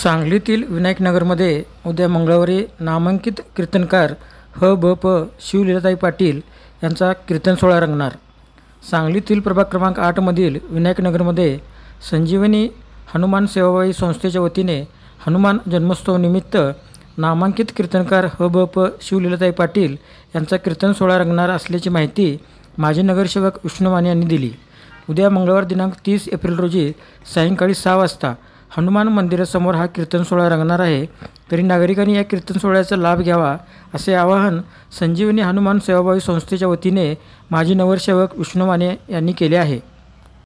सांगलीतील विनायकनगरमध्ये उद्या मंगळवारी नामांकित कीर्तनकार ह.ब.प. शिवलीलाताई पाटील यांचा कीर्तन सोहळा रंगणार. सांगलीतील प्रभाग क्रमांक 8मधील विनायकनगरमध्ये संजीवनी हनुमान सेवाभावी संस्थेच्या वतीने हनुमान जन्मोत्सवानिमित्त नामांकित कीर्तनकार ह.ब.प. शिवलीलाताई पाटील यांचा कीर्तन सोहळा रंगणार असल्याची माहिती माजी नगरसेवक विष्णू माने यांनी दिली. उद्या मंगळवार दिनांक 30 एप्रिल रोजी सायंकाळी 6 वाजता हनुमान मंदिरासमोर हा कीर्तन सोहळा रंगणार आहे. तरी नागरिकांनी या कीर्तन सोहळ्याचा लाभ घ्यावा असे आवाहन संजीवनी हनुमान सेवाभावी संस्थेच्या वतीने माजी नगरसेवक विष्णू माने यांनी केले आहे.